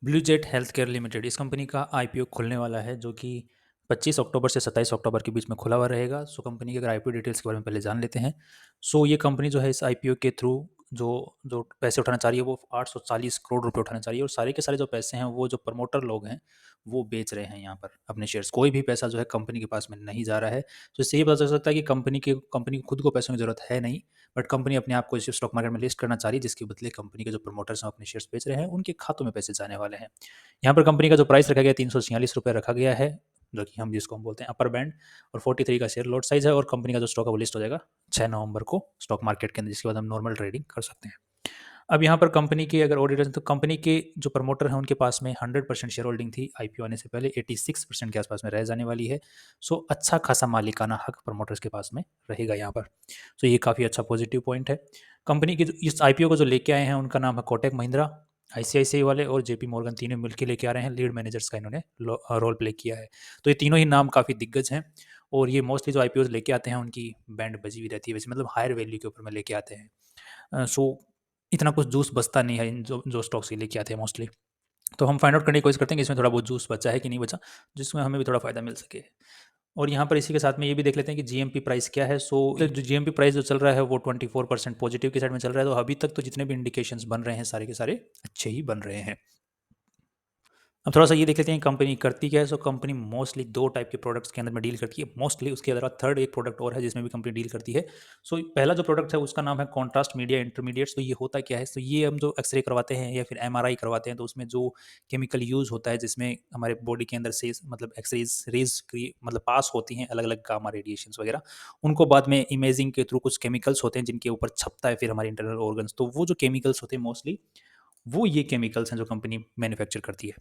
Blue jet health care limited इस company का IPO खुलने वाला है, जो कि 25 अक्टूबर से 27 अक्टूबर के बीच में खुला हुआ रहेगा। सो कंपनी की अगर आईपीओ डिटेल्स के बारे में पहले जान लेते हैं। सो ये कंपनी जो है इस आईपीओ के थ्रू जो जो पैसे उठाना चाह रही है वो 840 करोड़ रुपए उठाना चाह रही है, और सारे के सारे जो पैसे हैं वो जो प्रमोटर लोग हैं वो बेच रहे हैं यहाँ पर अपने शेयर्स। कोई भी पैसा जो है कंपनी के पास में नहीं जा रहा है। तो इससे ये पता चल सकता है कि कंपनी को खुद को पैसों की जरूरत है नहीं, बट कंपनी अपने आप को इस स्टॉक मार्केट में लिस्ट करना चाह रही है, जिसके बदले कंपनी के जो प्रमोटर्स हैं अपने शेयर्स बेच रहे हैं, उनके खातों में पैसे जाने वाले हैं। यहाँ पर कंपनी का जो प्राइस रखा गया 346 रुपये रखा गया है, जो कि हम जिसको हम बोलते हैं अपर बैंड, और 43 का शेयर लॉट साइज है, और कंपनी का जो स्टॉक है वो लिस्ट हो जाएगा 6 नवंबर को स्टॉक मार्केट के अंदर, जिसके बाद हम नॉर्मल ट्रेडिंग कर सकते हैं। अब यहाँ पर कंपनी के अगर ऑडिटर्स, तो कंपनी के जो प्रमोटर हैं उनके पास में 100% शेयर होल्डिंग थी आईपीओ आने से पहले, 86% के आसपास में रह जाने वाली है। सो अच्छा खासा मालिकाना हक प्रमोटर्स के पास में रहेगा यहाँ पर। सो ये काफ़ी अच्छा पॉजिटिव पॉइंट है। कंपनी के जो इस आईपीओ को जो लेके आए हैं उनका नाम है कोटक महिंद्रा, आईसीआईसीआई वाले और जेपी मॉर्गन, तीनों मिलकर लेके आ रहे हैं। लीड मैनेजर्स का इन्होंने रोल प्ले किया है। तो ये तीनों ही नाम काफ़ी दिग्गज हैं, और ये मोस्टली जो आईपीओ लेके आते हैं उनकी बैंड बजी हुई रहती है वैसे, मतलब हायर वैल्यू के ऊपर में लेके आते हैं। सो इतना कुछ जूस बचता नहीं है इन जो जो स्टॉक्स ये लेके आते हैं मोस्टली। तो हम फाइंड आउट करने की कोशिश करते हैं कि इसमें थोड़ा बहुत जूस बचा है कि नहीं बचा, जिसमें हमें भी थोड़ा फ़ायदा मिल सके। और यहाँ पर इसी के साथ में ये भी देख लेते हैं कि जीएमपी प्राइस क्या है। सो जो जीएमपी प्राइस जो चल रहा है वो 24% पॉजिटिव की साइड में चल रहा है। तो अभी तक तो जितने भी इंडिकेशंस बन रहे हैं सारे के सारे अच्छे ही बन रहे हैं। अब थोड़ा सा ये देख लेते हैं कंपनी करती क्या है। सो कंपनी मोस्टली दो टाइप के प्रोडक्ट्स के अंदर में डील करती है मोस्टली, उसके अलावा थर्ड एक प्रोडक्ट और है जिसमें भी कंपनी डील करती है। सो पहला जो प्रोडक्ट है उसका नाम है कॉन्ट्रास्ट मीडिया इंटरमीडिएट्स। तो ये होता क्या है, तो ये हम जो एक्सरे करवाते हैं या फिर एमआरआई करवाते हैं, तो उसमें जो केमिकल यूज होता है जिसमें हमारे बॉडी के अंदर से मतलब एक्सरेज रेज मतलब पास होती हैं अलग अलग गामा रेडिएशन वगैरह, उनको बाद में इमेजिंग के थ्रू कुछ केमिकल्स होते हैं जिनके ऊपर छपता है फिर हमारे इंटरनल ऑर्गन्स। तो वो जो केमिकल्स होते हैं मोस्टली वो ये केमिकल्स हैं जो कंपनी मैन्युफैक्चर करती है,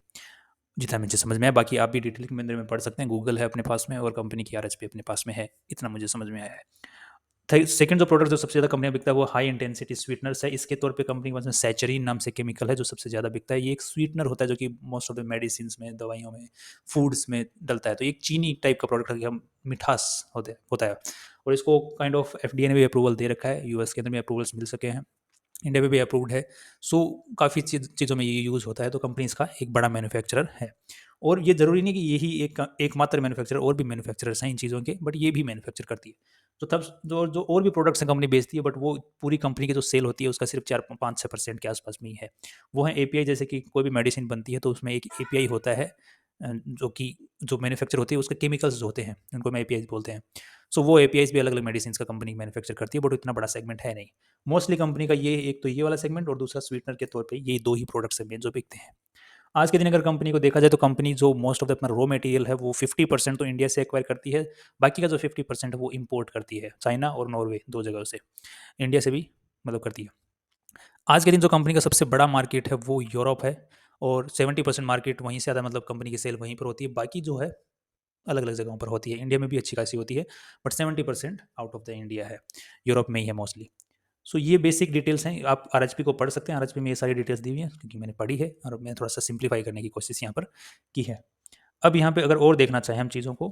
जितना मुझे समझ में आया। बाकी आप भी डिटेल के अंदर में पढ़ सकते हैं, गूगल है अपने पास में और कंपनी की आरएचपी अपने पास में है, इतना मुझे समझ में आया है। सेकंड जो प्रोडक्ट जो सबसे ज़्यादा कंपनी बिकता है वो हाई इंटेंसिटी स्वीटनर्स है। इसके तौर पे कंपनी के पास में सैचरीन नाम से केमिकल है जो सबसे ज़्यादा बिकता है। ये एक स्वीटनर होता है जो कि मोस्ट ऑफ द मेडिसिन में, दवाइयों में, फूड्स में डलता है। तो एक चीनी टाइप का प्रोडक्ट है कि हम मिठास होता है। और इसको काइंड ऑफ एफडीए ने भी अप्रूवल दे रखा है, यूएस के अंदर भी अप्रूवल्स मिल सके हैं, इंडिया में भी अप्रूव्ड है। सो काफ़ी चीज़ों में ये यूज़ होता है। तो कंपनी इसका एक बड़ा मैन्युफैक्चरर है, और ये ज़रूरी नहीं कि यही एकमात्र मैन्युफैक्चरर, और भी मैन्युफैक्चरर्स हैं इन चीज़ों के, बट ये भी मैन्युफैक्चर करती है। तो तब जो जो और भी प्रोडक्ट्स हैं कंपनी बेचती है, बट वो पूरी कंपनी की जो सेल होती है उसका सिर्फ 4-5-6% के आसपास में ही है। वो है एपीआई, जैसे कि कोई भी मेडिसिन बनती है तो उसमें एक एपीआई होता है, जो कि जो मैन्युफैक्चर होती है उसके केमिकल्स जो होते हैं उनको हम एपीआई बोलते हैं। सो वो एपीआईज भी अलग अलग मेडिसिन का कंपनी मैन्युफैक्चर करती है, बट इतना बड़ा सेगमेंट है नहीं। मोस्टली कंपनी का ये एक तो ये वाला सेगमेंट, और दूसरा स्वीटनर के तौर पे ये दो ही प्रोडक्ट्स हैं जो बिकते हैं। आज के दिन अगर कंपनी को देखा जाए तो कंपनी जो मोस्ट ऑफ द अपना रॉ मटेरियल है वो 50% तो इंडिया से एक्वायर करती है, बाकी का जो 50% है वो इंपोर्ट करती है, चाइना और नॉर्वे दो जगहों से, इंडिया से भी मतलब करती है। आज के दिन जो कंपनी का सबसे बड़ा मार्केट है वो यूरोप है, और 70% मार्केट वहीं से ज़्यादा मतलब कंपनी की सेल वहीं पर होती है, बाकी जो है अलग अलग जगहों पर होती है। इंडिया में भी अच्छी खासी होती है, but 70% out of the India है, यूरोप में ही है मोस्टली। सो ये बेसिक डिटेल्स हैं, आप आरएचपी को पढ़ सकते हैं। आरएचपी में ये सारी डिटेल्स दी हुई हैं क्योंकि मैंने पढ़ी है, और मैंने थोड़ा सा सिंप्लीफाई करने की कोशिश यहाँ पर की है। अब यहाँ पे अगर और देखना चाहें हम चीज़ों को,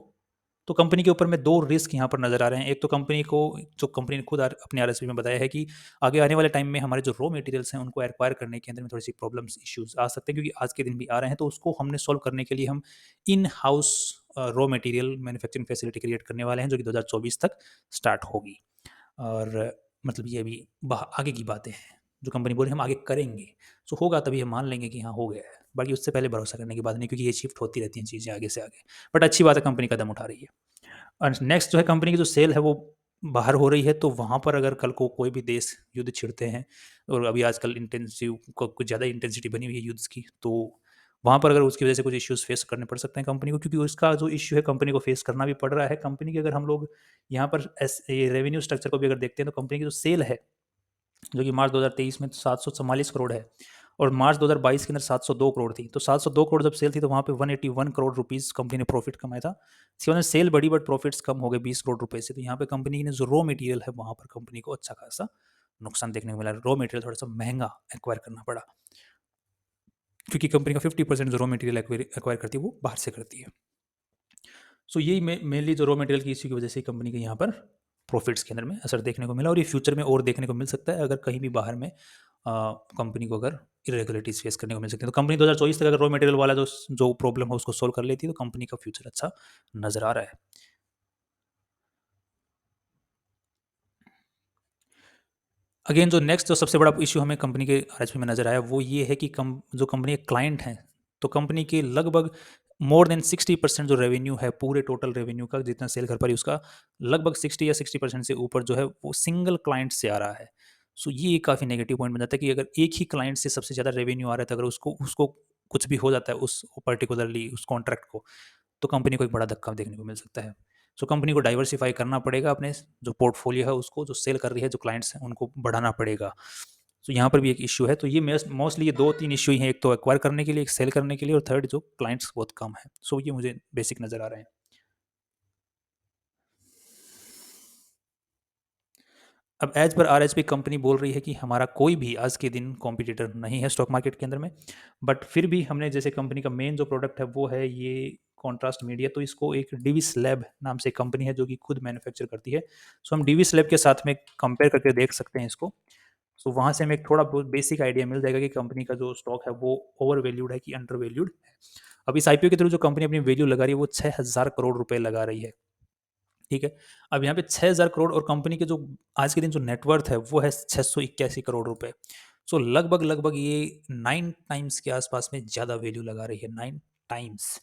तो कंपनी के ऊपर में दो रिस्क यहाँ पर नज़र आ रहे हैं। एक तो कंपनी को, जो कंपनी ने खुद अपने आरएसपी में बताया है कि आगे आने वाले टाइम में हमारे जो रॉ मटेरियल्स हैं उनको एक्वायर करने के अंदर में थोड़ी सी प्रॉब्लम्स इश्यूज आ सकते हैं, क्योंकि आज के दिन भी आ रहे हैं। तो उसको हमने सॉल्व करने के लिए हम in house raw material manufacturing facility create करने वाले हैं, जो कि 2024 तक स्टार्ट होगी। और मतलब ये अभी आगे की बातें हैं, जो कंपनी बोले हम आगे करेंगे। सो होगा तभी हम मान लेंगे कि हाँ हो गया है, बाकी उससे पहले भरोसा करने की बात नहीं, क्योंकि ये शिफ्ट होती रहती हैं चीज़ें आगे से आगे। बट अच्छी बात है कंपनी कदम उठा रही है। और नेक्स्ट जो है कंपनी की जो सेल है वो बाहर हो रही है, तो वहाँ पर अगर कल को कोई भी देश युद्ध छिड़ते हैं, और अभी आजकल इंटेंसिव कुछ ज़्यादा इंटेंसिटी बनी हुई है युद्ध की, तो वहाँ पर अगर उसकी वजह से कुछ इश्यूज़ फेस करने पड़ सकते हैं कंपनी को, क्योंकि उसका जो इश्यू है कंपनी को फेस करना भी पड़ रहा है। कंपनी की अगर हम लोग यहाँ पर ये रेवेन्यू स्ट्रक्चर को भी अगर देखते हैं, तो कंपनी की जो सेल है, जो कि मार्च 2023 में 744 करोड़ है, और मार्च 2022 के अंदर 702 करोड़ थी। तो 702 करोड़ जब सेल थी तो वहाँ पे 181 करोड़ रुपीस कंपनी ने प्रॉफिट कमाया था। इसके बाद सेल बढ़ी बट प्रॉफिट्स कम हो गए 20 करोड़ रुपए से। तो यहाँ पे कंपनी ने जो रॉ मटेरियल है वहाँ पर कंपनी को अच्छा खासा नुकसान देखने को मिला। रॉ मटेरियल थोड़ा सा महंगा एक्वायर करना पड़ा, क्योंकि कंपनी का 50% जो रॉ मटेरियल एक्वायर करती है वो बाहर से करती है। सो यही मेनली जो रॉ मटेरियल की इश्यू की वजह से कंपनी के यहाँ पर प्रॉफिट्स के अंदर में असर देखने को मिला, और ये फ्यूचर में और देखने को मिल सकता है अगर कहीं भी बाहर में कंपनी को अगर इरेगुलरिटीज़ फेस करने को मिल सकती है। तो कंपनी 2024 तक अगर रॉ मटेरियल वाला जो जो प्रॉब्लम है उसको सॉल्व कर लेती है, तो कंपनी का फ्यूचर अच्छा नज़र आ रहा है। अगेन जो नेक्स्ट जो सबसे बड़ा इश्यू हमें कंपनी के आरएचपी में नज़र आया वो ये है कि जो कंपनी के क्लाइंट हैं, तो कंपनी के लगभग मोर देन 60% जो रेवेन्यू है पूरे टोटल रेवेन्यू का, जितना सेल कर पा रही है उसका लगभग 60 या 60% से ऊपर जो है वो सिंगल क्लाइंट से आ रहा है। सो ये काफ़ी नेगेटिव पॉइंट बन जाता है कि अगर एक ही क्लाइंट से सबसे ज़्यादा रेवेन्यू आ रहा है, तो अगर उसको उसको कुछ भी हो जाता है उस पर्टिकुलरली उस कॉन्ट्रैक्ट को, तो कंपनी को एक बड़ा धक्का देखने को मिल सकता है। सो कंपनी को डाइवर्सिफ़ाई करना पड़ेगा, अपने जो पोर्टफ़ोलियो है उसको, जो सेल कर रही है, जो क्लाइंट्स हैं उनको बढ़ाना पड़ेगा। सो यहाँ पर भी एक इश्यू है। तो ये मोस्टली ये 2-3 इश्यू ही हैं, एक तो एक्वायर करने के लिए, एक सेल करने के लिए, और थर्ड जो क्लाइंट्स बहुत कम है। सो ये मुझे बेसिक नज़र आ रहे हैं। अब एज़ पर आरएचपी कंपनी बोल रही है कि हमारा कोई भी आज के दिन कॉम्पिटिटर नहीं है स्टॉक मार्केट के अंदर में। बट फिर भी हमने, जैसे कंपनी का मेन जो प्रोडक्ट है वो है ये कॉन्ट्रास्ट मीडिया, तो इसको एक डिविस लैब नाम से कंपनी है जो कि खुद मैन्युफैक्चर करती है। सो हम डिविस लैब के साथ में कंपेयर करके देख सकते हैं इसको। सो वहाँ से हमें एक थोड़ा बहुत बेसिक आइडिया मिल जाएगा कि कंपनी का जो स्टॉक है वो ओवर वैल्यूड है कि अंडर वैल्यूड है। अब इस आईपीओ के थ्रू जो कंपनी अपनी वैल्यू लगा रही है वो 6000 करोड़ रुपए लगा रही है। ठीक है। अब यहाँ पे 6000 करोड़, और कंपनी के जो आज के दिन जो नेटवर्थ है वो है 681 करोड़ रुपए। सो लगभग लगभग ये 9 टाइम्स के आसपास में ज़्यादा वैल्यू लगा रही है। 9 टाइम्स,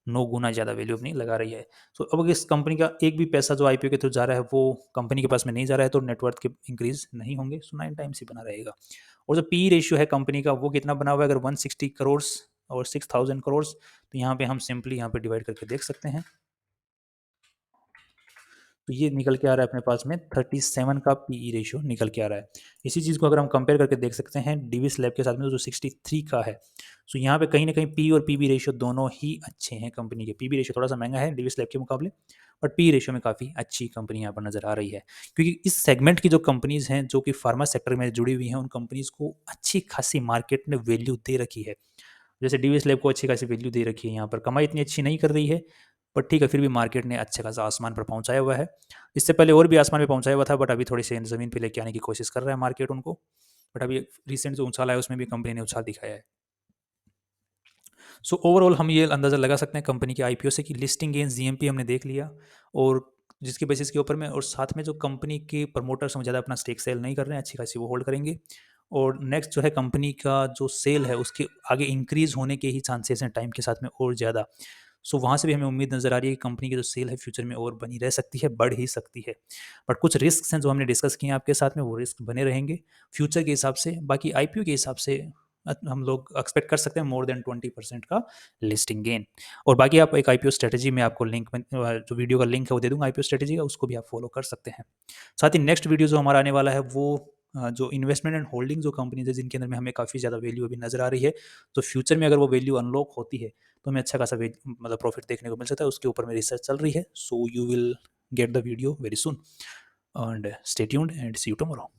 9 गुना ज़्यादा वैल्यू अपनी लगा रही है। सो अब अगर इस कंपनी का एक भी पैसा जो आईपीओ के थ्रू जा रहा है वो कंपनी के पास में नहीं जा रहा है, तो नेटवर्थ के इंक्रीज नहीं होंगे। सो 9 टाइम्स ही बना रहेगा। और जो पी रेशियो है कंपनी का वो कितना बना हुआ है, अगर 160 करोड़ और 6000 करोड़, तो यहाँ पे हम सिंपली यहाँ पे डिवाइड करके देख सकते हैं। तो ये निकल के आ रहा है अपने पास में 37 का पीई रेशियो निकल के आ रहा है। इसी चीज़ को अगर हम कंपेयर करके देख सकते हैं डिविस लैब के साथ में, जो 63 का है। सो यहाँ पे कहीं ना कहीं पी और पीबी रेशियो दोनों ही अच्छे हैं कंपनी के। पीबी रेशियो थोड़ा सा महंगा है डिविस लैब के मुकाबले, बट पी रेशियो में काफ़ी अच्छी कंपनी यहाँ पर नज़र आ रही है। क्योंकि इस सेगमेंट की जो कंपनीज़ हैं जो कि फार्मा सेक्टर में जुड़ी हुई हैं, उन कंपनीज़ को अच्छी खासी मार्केट ने वैल्यू दे रखी है। जैसे डीवीएस लैब को अच्छी खासी वैल्यू दे रखी है, यहाँ पर कमाई इतनी अच्छी नहीं कर रही है, बट ठीक है फिर भी मार्केट ने अच्छा खासा आसमान पर पहुँचाया हुआ है। इससे पहले और भी आसमान पे पहुँचाया हुआ था, बट अभी थोड़ी सी ज़मीन पे लेके आने की कोशिश कर रहा है मार्केट उनको। बट अभी रिसेंट जो उछाल है उसमें भी कंपनी ने उछाल दिखाया है। सो ओवरऑल हम ये अंदाज़ा लगा सकते हैं कंपनी के आईपीओ से कि लिस्टिंग गेन्स जीएमपी हमने देख लिया, और जिसके बेसिस के ऊपर में, और साथ में जो कंपनी के प्रमोटर्स हैं ज़्यादा अपना स्टेक सेल नहीं कर रहे हैं, अच्छी खासी वो होल्ड करेंगे। और नेक्स्ट जो है कंपनी का जो सेल है उसके आगे इंक्रीज़ होने के ही चांसेस हैं टाइम के साथ में और ज़्यादा। सो वहाँ से भी हमें उम्मीद नज़र आ रही है कि कंपनी की जो सेल है फ्यूचर में और बनी रह सकती है, बढ़ ही सकती है। बट कुछ रिस्क्स हैं जो हमने डिस्कस किए हैं आपके साथ में, वो रिस्क बने रहेंगे फ्यूचर के हिसाब से। बाकी आईपीओ के हिसाब से हम लोग एक्सपेक्ट कर सकते हैं मोर देन 20% का लिस्टिंग गेन। और बाकी आप एक आईपीओ स्ट्रेटजी में आपको लिंक में जो वीडियो का लिंक है वो दे दूंगा आईपीओ स्ट्रेटजी का, उसको भी आप फॉलो कर सकते हैं। साथ ही नेक्स्ट वीडियो जो हमारा आने वाला है वो जो इन्वेस्टमेंट एंड होल्डिंग जो कंपनीज है जिनके अंदर में हमें काफ़ी ज़्यादा वैल्यू अभी नज़र आ रही है, तो फ्यूचर में अगर वो वैल्यू अनलॉक होती है तो हमें अच्छा खासा मतलब प्रॉफिट देखने को मिल सकता है। उसके ऊपर में रिसर्च चल रही है। So you will get the video very soon, and stay tuned and see you tomorrow.